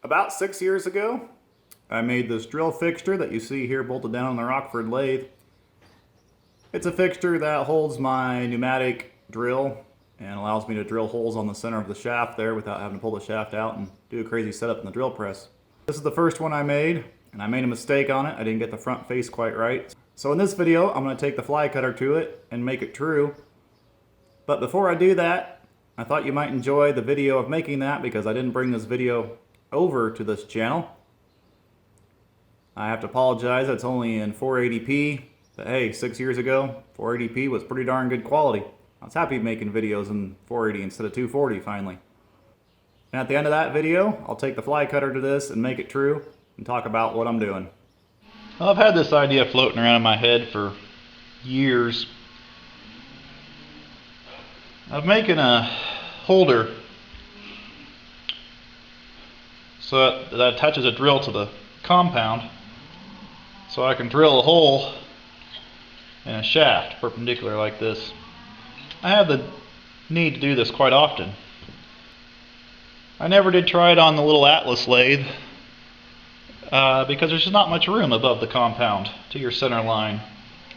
About 6 years ago, I made this drill fixture that you see here bolted down on the Rockford lathe. It's a fixture that holds my pneumatic drill and allows me to drill holes on the center of the shaft there without having to pull the shaft out and do a crazy setup in the drill press. This is the first one I made, and I made a mistake on it. I didn't get the front face quite right. So in this video, I'm going to take the fly cutter to it and make it true. But before I do that, I thought you might enjoy the video of making that because I didn't bring this video over to this channel. I have to apologize, it's only in 480p, but hey, 6 years ago, 480p was pretty darn good quality. I was happy making videos in 480 instead of 240 finally. And at the end of that video, I'll take the fly cutter to this and make it true and talk about what I'm doing. Well, I've had this idea floating around in my head for years of making a holder so that attaches a drill to the compound so I can drill a hole in a shaft perpendicular like this. I have the need to do this quite often. I never did try it on the little Atlas lathe because there's just not much room above the compound to your center line.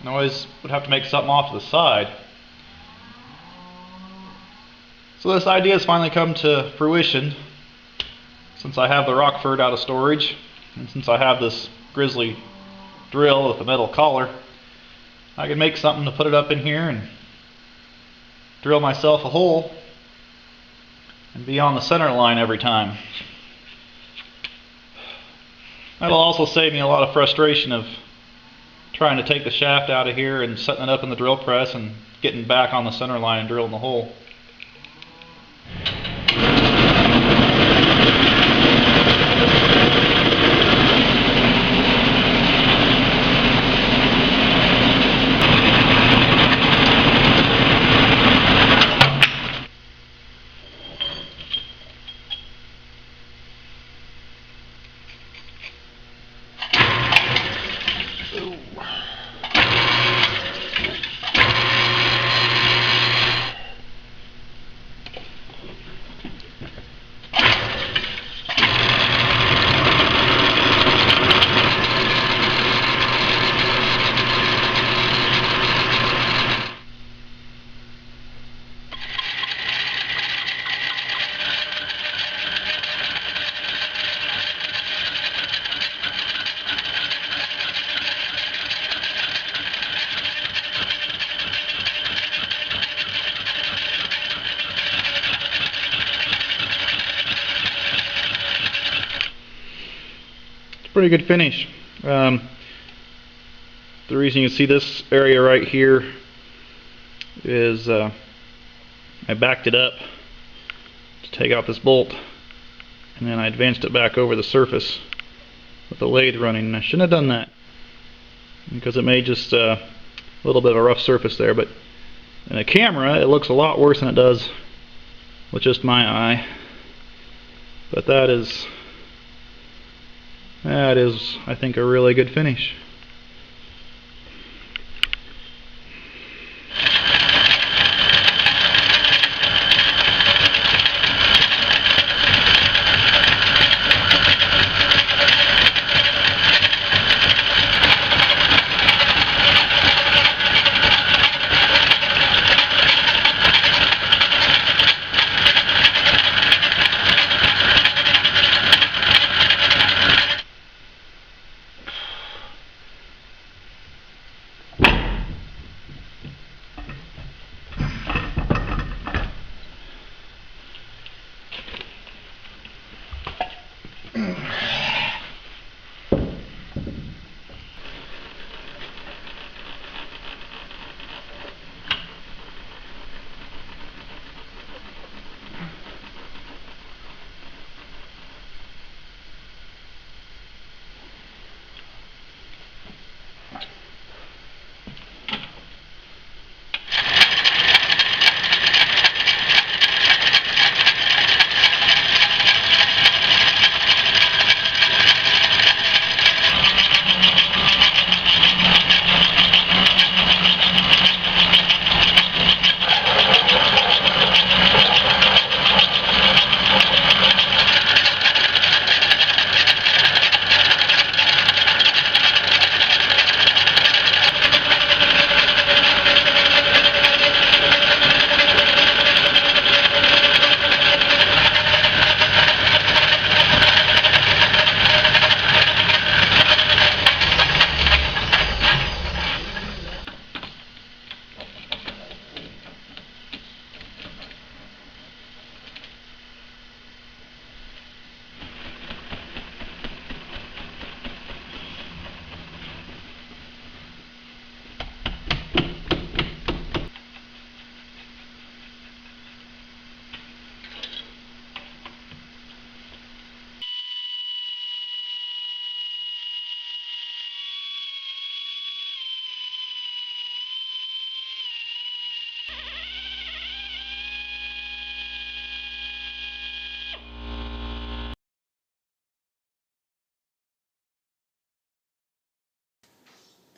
I always would have to make something off to the side. So this idea has finally come to fruition since I have the Rockford out of storage, and since I have this grizzly drill with a metal collar. I can make something to put it up in here and drill myself a hole and be on the center line every time. That'll also save me a lot of frustration of trying to take the shaft out of here and setting it up in the drill press and getting back on the center line and drilling the hole. Pretty good finish. The reason you can see this area right here is I backed it up to take out this bolt, and then I advanced it back over the surface with the lathe running. And I shouldn't have done that because it made just a little bit of a rough surface there, but in a camera it looks a lot worse than it does with just my eye. But that is, I think, a really good finish.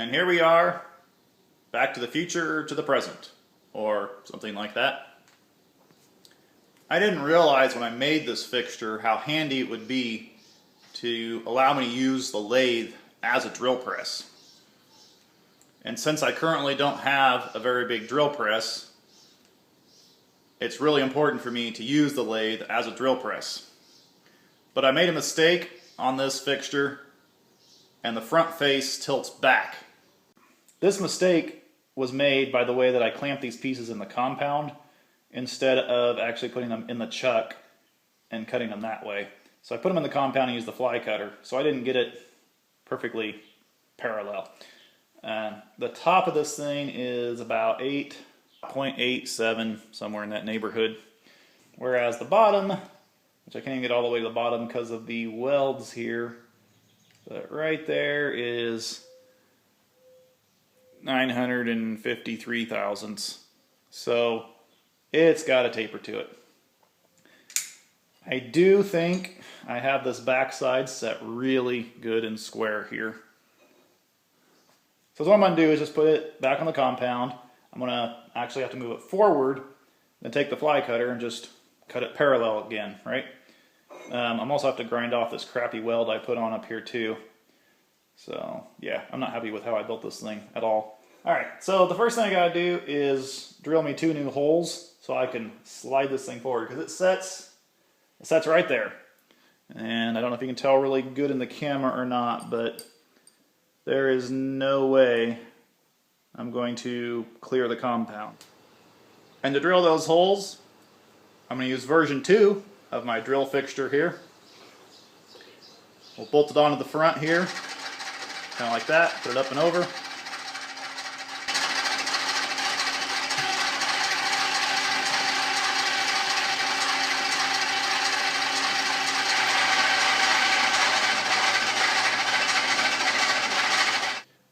And here we are, back to the future to the present, or something like that. I didn't realize when I made this fixture how handy it would be to allow me to use the lathe as a drill press. And since I currently don't have a very big drill press, it's really important for me to use the lathe as a drill press. But I made a mistake on this fixture, and the front face tilts back. This mistake was made by the way that I clamped these pieces in the compound instead of actually putting them in the chuck and cutting them that way. So I put them in the compound and used the fly cutter, so I didn't get it perfectly parallel. The top of this thing is about 8.87, somewhere in that neighborhood. Whereas the bottom, which I can't even get all the way to the bottom because of the welds here, but right there is 953 thousandths. So it's got a taper to it. I do think I have this backside set really good and square here. So what I'm going to do is just put it back on the compound. I'm going to actually have to move it forward, then take the fly cutter and just cut it parallel again, right? I'm also have to grind off this crappy weld I put on up here too. So yeah, I'm not happy with how I built this thing at all. Alright, so the first thing I gotta do is drill me 2 new holes so I can slide this thing forward, because it sets right there. And I don't know if you can tell really good in the camera or not, but there is no way I'm going to clear the compound. And to drill those holes, I'm going to use version 2 of my drill fixture here. We'll bolt it onto the front here, kind of like that, put it up and over.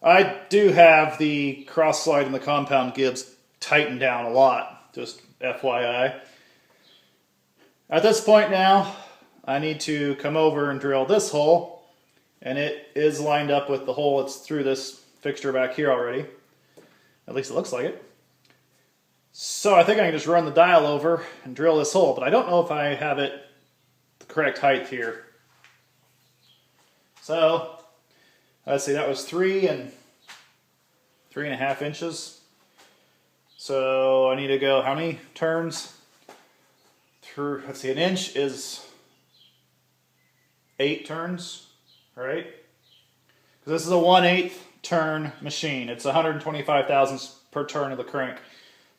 I do have the cross slide and the compound gibs tightened down a lot, just FYI. At this point now, I need to come over and drill this hole, and it is lined up with the hole that's through this fixture back here already. At least it looks like it. So I think I can just run the dial over and drill this hole, but I don't know if I have it the correct height here. So let's see, that was 3.5 inches. So I need to go how many turns? Through, let's see, an inch is 8 turns, right? Because this is a 1/8 turn machine. It's 125 thousandths per turn of the crank.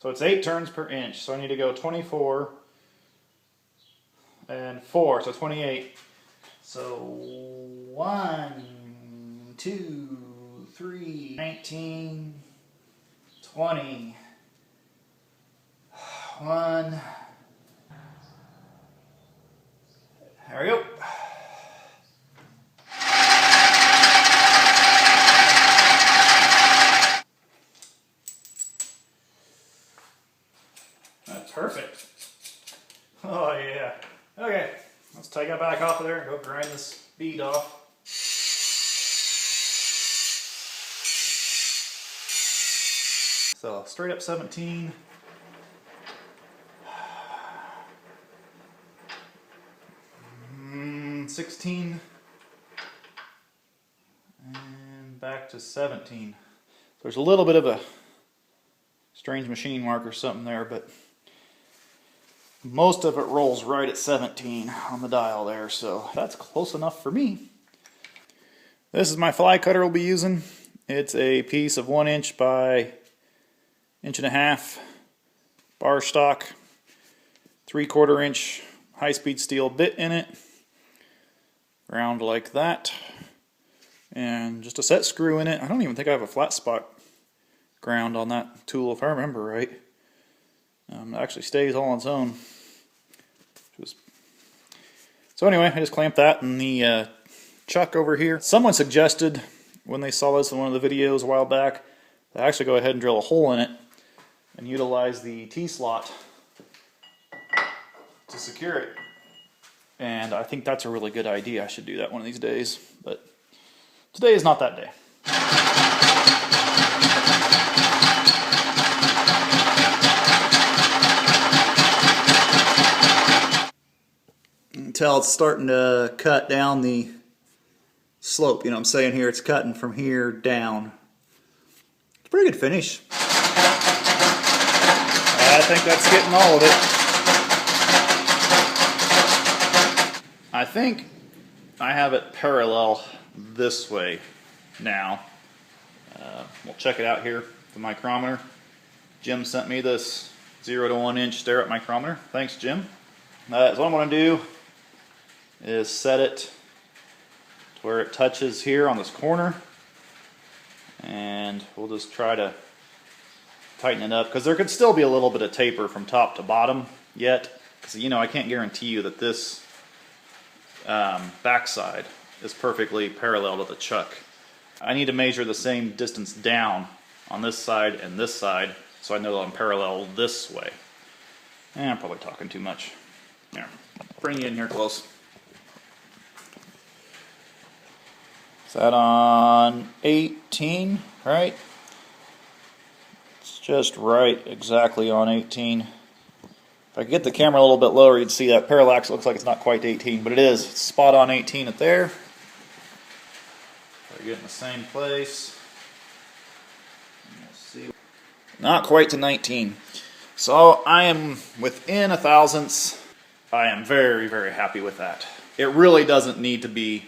So it's 8 turns per inch. So I need to go 24 and 4, so 28. So 1, 2, 3, 19, 20, 1. There we go. That's perfect. Oh yeah. Okay, let's take it back off of there and go grind this bead off. So straight up 17. 16 and back to 17. So there's a little bit of a strange machine mark or something there, but most of it rolls right at 17 on the dial there, so that's close enough for me. This is my fly cutter we'll be using. It's a piece of 1 inch by 1.5 inch bar stock, 3/4 inch high-speed steel bit in it, round like that, and just a set screw in it. I don't even think I have a flat spot ground on that tool if I remember right. It actually stays all on its own. So anyway, I just clamped that in the chuck over here. Someone suggested when they saw this in one of the videos a while back that I actually go ahead and drill a hole in it and utilize the T-slot to secure it. And I think that's a really good idea. I should do that one of these days, but today is not that day. You can tell it's starting to cut down the slope. You know what I'm saying here? It's cutting from here down. It's a pretty good finish. I think that's getting all of it. I think I have it parallel this way now. We'll check it out here with the micrometer. Jim sent me this 0 to 1 inch stirrup micrometer. Thanks, Jim. So what I'm going to do is set it to where it touches here on this corner, and we'll just try to tighten it up, because there could still be a little bit of taper from top to bottom yet, because you know I can't guarantee you that this backside is perfectly parallel to the chuck. I need to measure the same distance down on this side and this side, so I know that I'm parallel this way. I'm probably talking too much. Here, bring you in here close. Is that on 18, right? It's just right, exactly on 18. If I could get the camera a little bit lower, you'd see that parallax looks like it's not quite 18, but it is. It's spot on 18 at there. I get in the same place. Let's see. Not quite to 19. So I am within a thousandths. I am very, very happy with that. It really doesn't need to be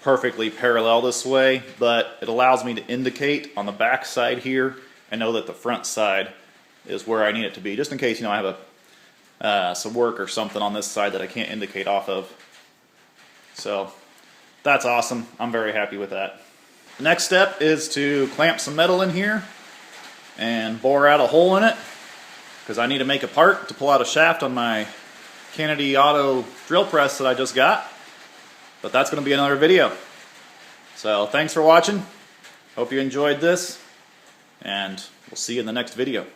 perfectly parallel this way, but it allows me to indicate on the back side here and know that the front side is where I need it to be, just in case, you know, I have some work or something on this side that I can't indicate off of. So that's awesome. I'm very happy with that. The next step is to clamp some metal in here and bore out a hole in it, because I need to make a part to pull out a shaft on my Kennedy Auto drill press that I just got. But that's going to be another video. So thanks for watching. Hope you enjoyed this, and we'll see you in the next video.